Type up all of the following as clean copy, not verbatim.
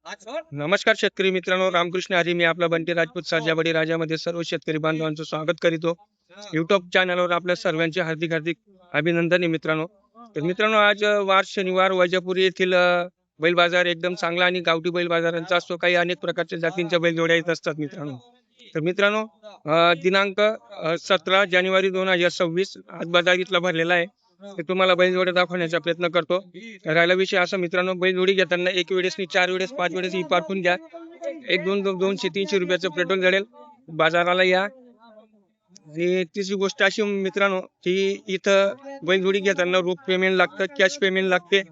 नमस्कार शेतकरी मित्रांनो, रामकृष्ण हरी. मी आपला बंटी राजपूत सर्जाबडी राजामध्ये सर्व शेतकरी बांधवांचं स्वागत करीतो. युट्यूब चॅनलवर आपल्या सर्वांचे हार्दिक हार्दिक अभिनंदन आहे मित्रांनो. तर मित्रांनो, आज वार शनिवार वैजापूर येथील बैल बाजार एकदम चांगला आणि गावठी बैल बाजारांचा असतो. काही अनेक प्रकारच्या जातींच्या बैलजोड्या येत असतात मित्रांनो. तर मित्रांनो, दिनांक 17 जानेवारी 2026 आज बाजार इथला भरलेला आहे. ते तुम्हाला बैलजोड्या दाखवण्याचा प्रयत्न करतो. राहिला विषय असा मित्रांनो, बैलजोडी घेताना एक वेळेस नाही, 4 वेळेस 5 वेळेस ही पाठवून घ्या. एक 200-300 रुपयाचं पेट्रोल जळेल. बाजाराला या. आणि तिसरी गोष्ट अशी मित्रांनो, की इथं बैलजोडी घेताना रोख पेमेंट लागतं, कॅश पेमेंट लागते.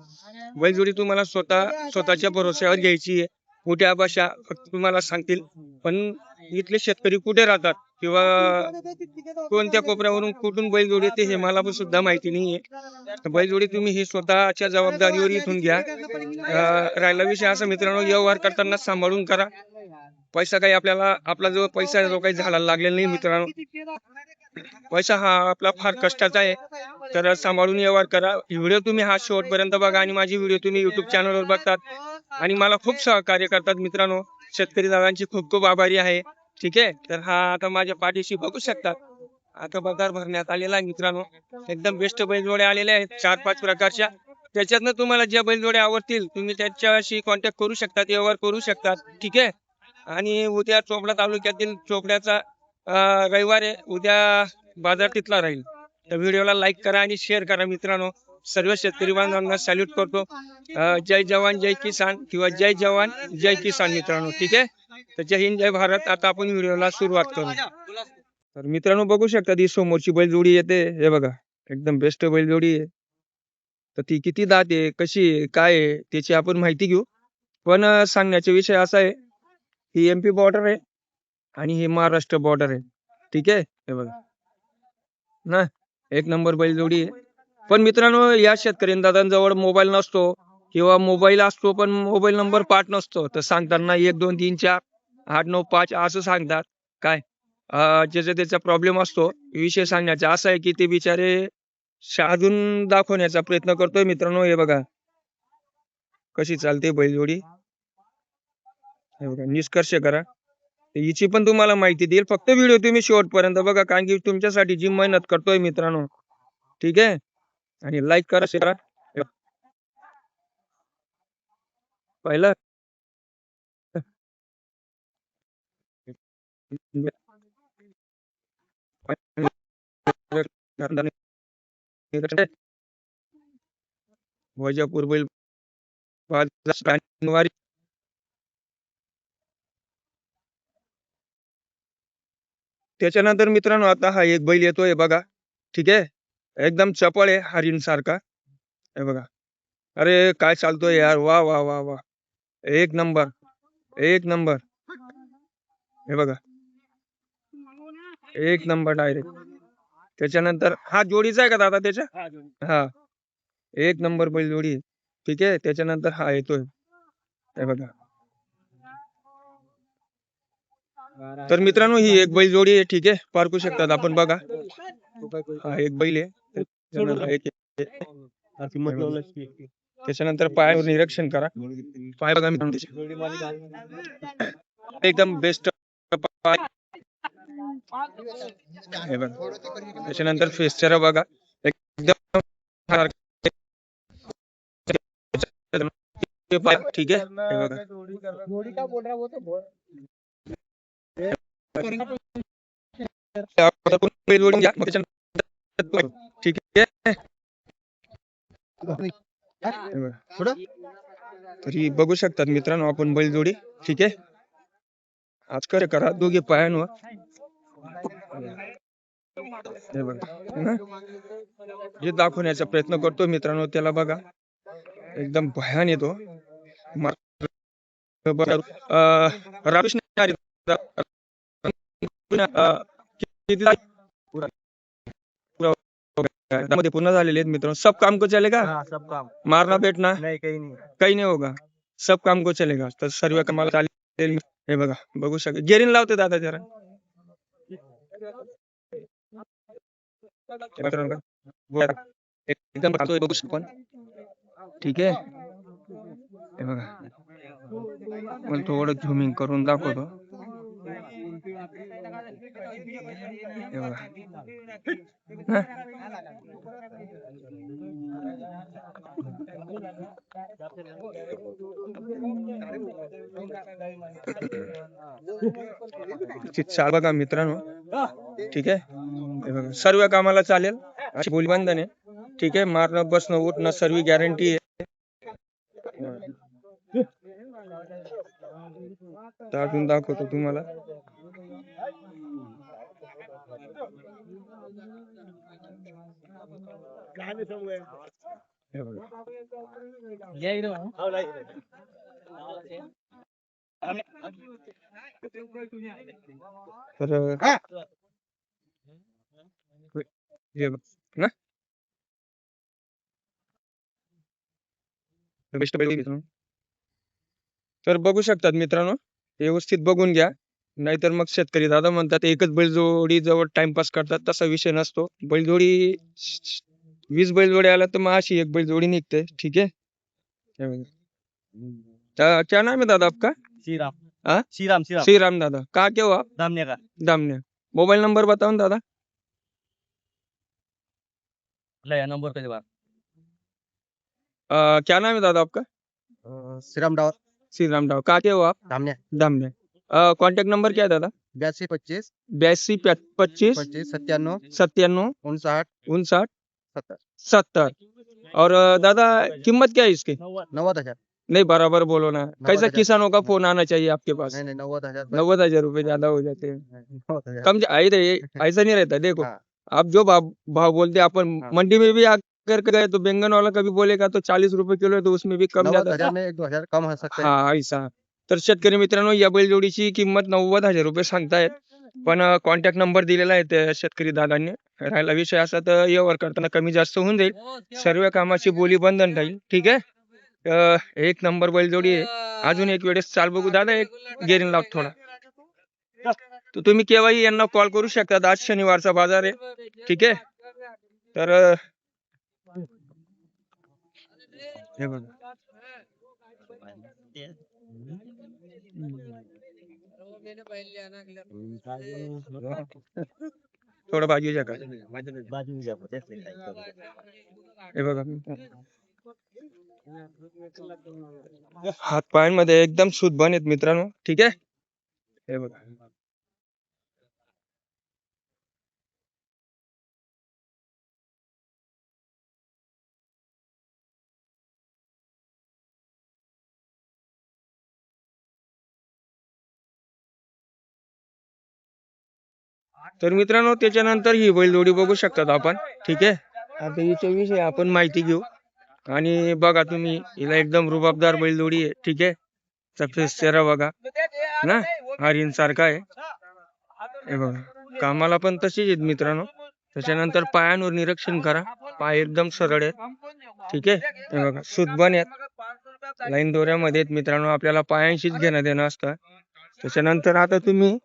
बैलजोडी तुम्हाला स्वतःच्या भरोश्यावर घ्यायची आहे. मोठ्या भाषा फक्त तुम्हाला सांगतील, पण इथले शेतकरी कुठे राहतात किंवा कोणत्या कोपऱ्यावरून कुठून बैलजोडी येते हे मला पण सुद्धा माहिती नाहीये. बैलजोडी तुम्ही ही स्वतःच्या जबाबदारीवर इथून घ्या. राहिला विषय असा मित्रांनो, व्यवहार करताना सांभाळून करा. पैसा काही आपला जो पैसा जो काही झाला लागलेला नाही मित्रांनो. पैसा हा आपला फार कष्टाचा आहे, तर सांभाळून व्यवहार करा. व्हिडिओ तुम्ही हा शेवटपर्यंत बघा आणि माझी व्हिडिओ तुम्ही युट्यूब चॅनलवर बघतात आणि मला खूप सहकार्य करतात मित्रांनो. शेतकरी दादांची खूप खूप आभारी आहे. ठीक आहे, तर हा आता माझ्या पाठीशी बघू शकतात. आता बाजार भरण्यात आलेला आहे मित्रांनो. एकदम बेस्ट बैलजोड्या आलेल्या आहेत 4-5 प्रकारच्या. त्याच्यातनं तुम्हाला ज्या बैलजोड्या आवडतील तुम्ही त्याच्याशी कॉन्टॅक्ट करू शकतात, व्यवहार करू शकतात. ठीक आहे. आणि उद्या चोपडा तालुक्यातील चोपड्याचा रविवार आहे. उद्या बाजार तिथला राहील. तर व्हिडिओला लाईक करा आणि शेअर करा मित्रांनो. सर्व शेतकरी बांधवांना सॅल्यूट करतो. जय जवान जय किसान किंवा जय जवान जय किसान मित्रांनो. ठीक आहे. तर जय हिंद जय भारत. आता आपण व्हिडिओला सुरुवात करू. तर मित्रांनो, बघू शकता ती समोरची बैलजोडी येते. हे बघा, एकदम बेस्ट बैलजोडी आहे. तर ती किती दात आहे, कशी आहे, काय आहे त्याची आपण माहिती घेऊ. पण सांगण्याचा विषय असा आहे, ही MP बॉर्डर आहे आणि ही महाराष्ट्र बॉर्डर आहे. ठीक आहे. हे बघा ना, एक नंबर बैलजोडी आहे. पण मित्रांनो, या शेतकरी दादांजवळ मोबाईल नसतो किंवा मोबाईल असतो पण मोबाईल नंबर पाठ नसतो. तर सांगताना 1 2 3 4 8 9 5 असं सांगतात. काय ज्याचा त्याचा प्रॉब्लेम असतो. विषय सांगण्याचा असा आहे की ते बिचारे शहाजून दाखवण्याचा प्रयत्न करतोय मित्रांनो. हे बघा कशी चालते बैलजोडी. हे बघा, निष्कर्ष करा. हिची पण तुम्हाला माहिती देईल. फक्त व्हिडिओ तुम्ही शेवटपर्यंत बघा, कारण की तुमच्यासाठी जी मेहनत करतोय मित्रांनो. ठीक आहे. आणि लाईक करा, शेअर करा. पहिलं वैजापूर बैल बाजार जानेवारी. त्याच्यानंतर मित्रांनो, आता हा एक बैल येतोय बघा. ठीक आहे. एकदम चपळ आहे हरिण सारखा. हे बघा. अरे काय चालतोय यार, वा वा वा वा. एक नंबर, एक नंबर. हे बघा, एक नंबर डायरेक्ट. त्याच्यानंतर हा जोडीचा आहे का दादा त्याच्या? हा, एक नंबर बैल जोडी. ठीक आहे. त्याच्यानंतर हा येतोय. हे बघा. तर मित्रांनो, ही एक बैल जोडी आहे. ठीक आहे. पारखू शकतात आपण बघा. हा एक बैल आहे. त्याच्यानंतर हा एक आहे. त्याच्यानंतर पायावर निरीक्षण करा. पाय बघा मित्रांनो त्याचे. एकदम बेस्ट पाय. हे बघा. त्याच्यानंतर फेस्चर बघा. एकदम पाय. ठीक आहे. हे बघा. ठीक आहे. तरी बघू शकतात मित्रांनो आपण बैलजोडी. ठीक आहे. आज करा दोघे पायांवर. हे बघा, हे दाखवण्याचा प्रयत्न करतो मित्रांनो. त्याला बघा, एकदम भयान येतो. रामकृष्ण मध्ये पूर्ण झालेले आहेत मित्रांनो. सब काम को चलेगा. सब काम मारना बैठना नहीं, काही नाही होगा. सब काम को चलेगा. तर सर्व कामाला चालेल. हे बघा, बघू शकता. गेरीन लावते दादा जरा. एकदम बघू शकतो. ठीक आहे. हे बघा, पण थोडं झुमिंग करून दाखवतो. हे बघा. हा? त्याची चाल बघा मित्रांनो. ठीक आहे, हे बघा सर्व कामाला चालेल अशी बोलीबंधन आहे. ठीक आहे, मारणं बसणं उठणं सर्व गॅरंटी आहे. दाबून दाखवतो तुम्हाला. हे बघा. तर हे बघ ना, बेस्ट बैल. तर बघू शकतात मित्रांनो, व्यवस्थित बघून घ्या. नाहीतर मग शेतकरी दादा म्हणतात एकच बैलजोडी जवळ टाइमपास करतात, तसा विषय नसतो. बैलजोडी 20 बैलजोडी आला तर मग अशी एक बैलजोडी निघते. ठीक है, हे बघा. क्या नाम है दादा आपका? श्रीराम हाँ? श्रीराम श्रीराम श्रीराम दादा, कहाँ के हो आप? दामने का दामने. मोबाइल नंबर बताओ ना दादा. ले नंबर पे बात क्या नाम है दादा आपका? श्रीराम डावर श्रीराम दादा, कहाँ के हो आप? दामने दामने. कॉन्टैक्ट नंबर क्या है दादा? 82 25 82 25 25 97 97 59 59 70 70. और दादा कीमत क्या है इसकी? 90,000 नहीं बराबर बोलो ना, कैसा 90,000 किसानों का फोन आना चाहिए आपके पास? नहीं 90,000 90,000 रुपए ज्यादा हो जाते हैं. 90,000 कम आई रहे, ऐसा नहीं रहता. देखो हाँ। आप जो भाव बोलते हैं, अपन हाँ। मंडी में भी आकर के गए तो बैंगन वाला कभी बोलेगा तो 40 रुपए किलो है, तो उसमें भी कम ज्यादा. 90,000 में 1-2 हजार कम हो सकते हैं. हा ऐसा. तर शेतकरी मित्रांनो, या बैलजोडीची किंमत 90,000 रुपये सांगतायत. पण कॉन्टॅक्ट नंबर दिलेला आहे त्या शेतकरी दादांनी. राहिला विषय असा तर व्यवहार करताना कमी जास्त होऊन जाईल. सर्व कामाची बोली बंधन राहील. ठीक आहे. एक नंबर बैलजोडी आहे. अजून एक वेळेस चाल बघू दादा, एक गेरीन लाव थोडा. तर तुम्ही केव्हाही यांना कॉल करू शकतात. आज शनिवारचा बाजार आहे. ठीक आहे. तर हे बघा, थोडं बाजूच्या का. हे बघा, हात पायांमध्ये एकदम सुदबन आहेत मित्रांनो. ठीक आहे, हे बघा. तर मित्रांनो, त्याच्यानंतर ही बैलजोडी बघू शकतात आपण. ठीक आहे, आता हिच्या विषयी आपण माहिती घेऊ. आणि बघा तुम्ही, हिला एकदम रुबाबदार बैलजोडी आहे. ठीक आहे, सफेद चेहरा बघा ना, हरिण सारखा आहे. हे बघा, कामाला पण तशीच आहेत मित्रांनो. त्याच्यानंतर पायांवर निरीक्षण करा, पाय एकदम सरळ आहेत. ठीक आहे, हे बघा सुदबन आहेत, लाईन दोऱ्यामध्ये आहेत मित्रांनो. आपल्याला पायांशीच घेणं देणं असतं. त्याच्यानंतर आता तुम्ही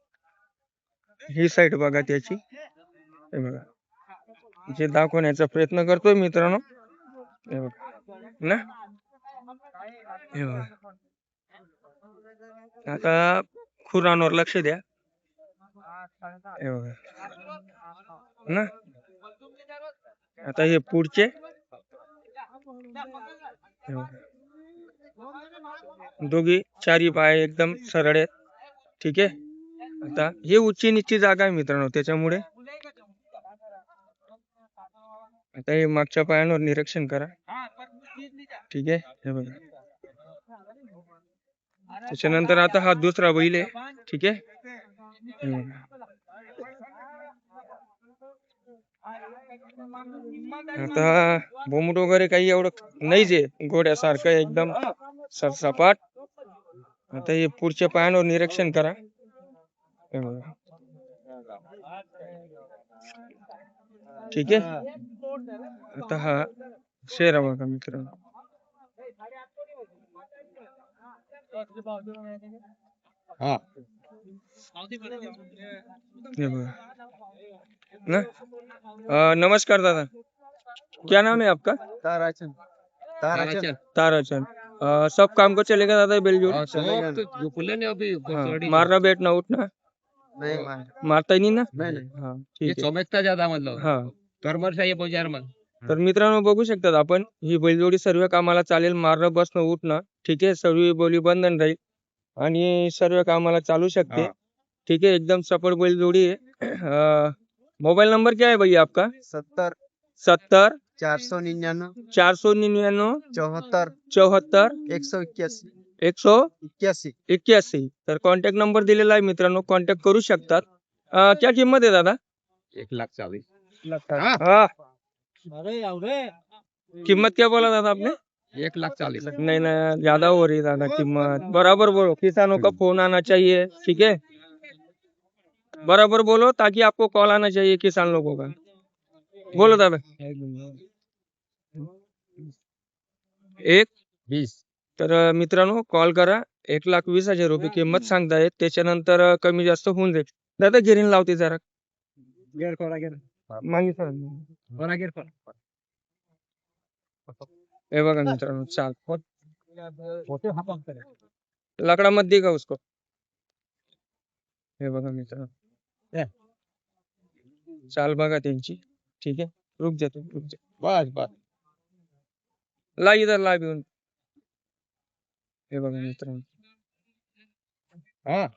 ही साईड बघा त्याची. हे बघा, जे दाखवण्याचा प्रयत्न करतोय मित्रांनो. हे बघा ना, हे बघा. आता खुरांवर लक्ष द्या. हे बघा ना, आता हे पुढचे. हे बघा, दोघी चारी पाय एकदम सरळ आहेत. ठीक आहे. आता हे उंची नीची जागा आहे मित्रांनो, त्याच्यामुळे आता हे मागच्या पायांवर निरीक्षण करा. ठीक आहे, हे बघा. त्याच्यानंतर आता हा दुसरा बैल आहे. ठीक आहे, हे बघा. आता बोमुट वगैरे काही एवढं नाही, जे घोड्यासारखं एकदम सरसपाट. आता हे पुढच्या पायांवर निरीक्षण करा. हे बघा. ठीक आहे, आता हा शेरा बघा मित्रांनो. हाँ हे बघा ना. नमस्कार दादा, क्या नाम है आपका? ताराचंद ताराचंद ताराचंद. सब काम को चलेगा दादा बैलजोड़ी? हाँ, चलेगा ना। जो खुले नहीं अभी हाँ, मारना बैठना उठना नहीं मार मारता ही नाही ना? नहीं नहीं हा ये ठीक आहे. चमकता ज्यादा मतलब हा तरमर चाहिए बाजार में तर मित्रांनो बघू शकतात आपण ही बैलजोडी सर्व कामाला चालेल. मारणं बसणं उठणं ठीक आहे. सर्व बोली बंधन राहील आणि सर्व कामाला चालू शकते. हाँ। ठीक है एकदम सपोर्ट बैलजोड़ी है. मोबाइल नंबर क्या है भैया आपका? 70 70 499 499 74 74 181 181 81 तर कॉन्टॅक्ट नंबर दिलेला आहे मित्रांनो. कॉन्टॅक्ट करू शकतात. क्या किंमत आहे दादा? 1,40,000 हा किंमत क्या बोला दादा आपने? 1,40,000 नहीं ना ज्यादा हो रही दादा कीमत. बराबर बोलो. किसानों का फोन आना चाहिए. ठीक है बराबर बोलो ताकि आपको कॉल आना चाहिए किसान लोगों का. बोलो दादा. 20 तर मित्रांनो कॉल करा. 1,20,000 रुपये किंमत सांगतायत. त्याच्यानंतर कमी जास्त होऊन जाईल. दादा गिरीन लावते जरा गेर कोरा गेर मागे सर. कोरा गेर कोरा हे बघा मित्रांनो चाल होते हा पंप करे लाकडामध्ये का उसको. हे बघा मित्रांनो चाल बघा त्यांची. ठीक आहे रुक जातो रुक जा. बस बस ला इधर ला घेऊन. हे बघा मित्रांनो हाँ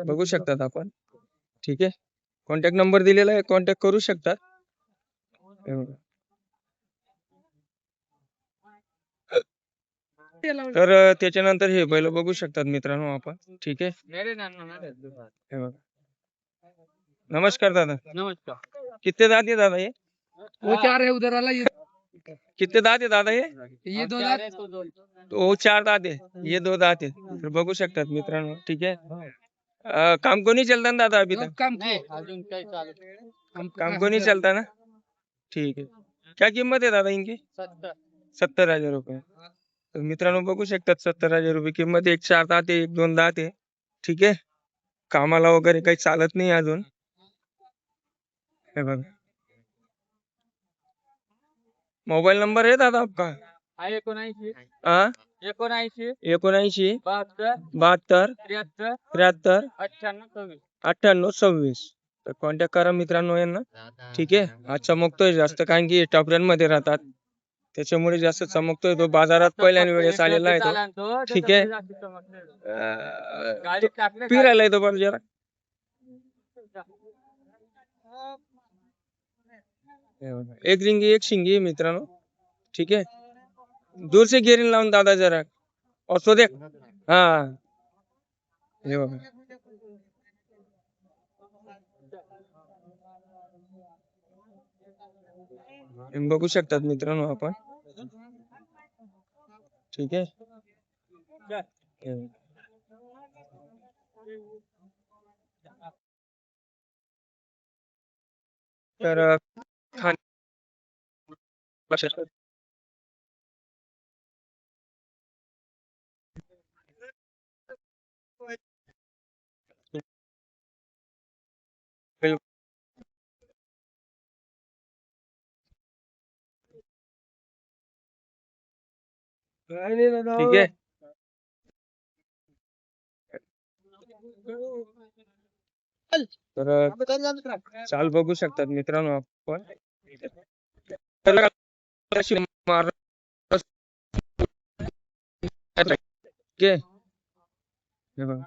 बघू शकतात आपण. ठीक आहे कॉन्टॅक्ट नंबर दिलेला आहे. कॉन्टॅक्ट करू शकतात. हे बघा. तर त्याच्यानंतर हे बैल बघू शकतात मित्रांनो आपण. ठीक आहे हे बघा. नमस्कार दादा. नमस्कार कितने दात है दादा ये? वो 4 है उधर वाला ये कितने दात है दादा ये? 2 दांत तो वो 4 दात है ये 2 दात है. तर बघू शकतात मित्रांनो. ठीक आहे काम को नहीं चलता ना दादा अभी तक? काम किए काम को नहीं चलता ना. ठीक है क्या किंमत है दादा इनकी? 70,000 रुपये. तर मित्रांनो बघू शकतात 70,000 रुपये किंमत. एक 4 दात आहे एक 2 दात आहे. ठीक आहे कामाला वगैरे काही चालत नाही अजून. हे बघा मोबाइल नंबर है दादा आपका? 79 हाँ 79 79 72 72 73 73 98 98 26. तर कॉन्टॅक्ट करा मित्रांनो यांना. ठीक आहे हा चमकतोय जास्त कारण की टपऱ्यांमध्ये राहतात त्याच्यामुळे जास्त चमकतोय. तो बाजारात पहिल्या वेळेस आलेला आहे तो. ठीक आहे फिरायला येतो पण जरा. एक रिंगी एक शिंगी आहे मित्रांनो. ठीक आहे दूर से गिरीन लावून दादा जरा और सो देख. हा हे बघा हे बघू शकतात मित्रांनो आपण. ठीक आहे हे बघा. तर खान ठीक आहे तर चाल बघू शकतात मित्रांनो आपण. ठीक आहे हे बघा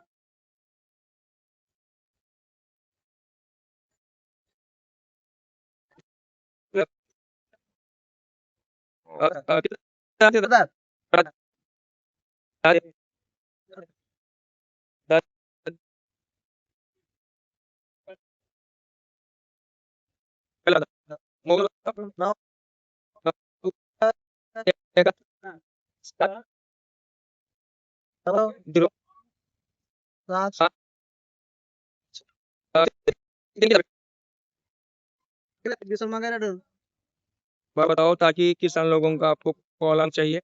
बताओ ताकि किसान लोगों का आपको कॉल आना चाहिए.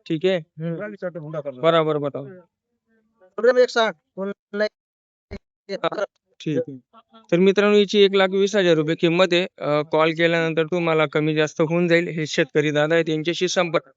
ठीक है बराबर बताओ. 160 ठीक आहे. तर मित्रांनो हिची 1,20,000 रुपये किंमत आहे. कॉल केल्यानंतर तुम्हाला कमी जास्त होऊन जाईल. हे शेतकरी दादा आहेत यांच्याशी संपर्क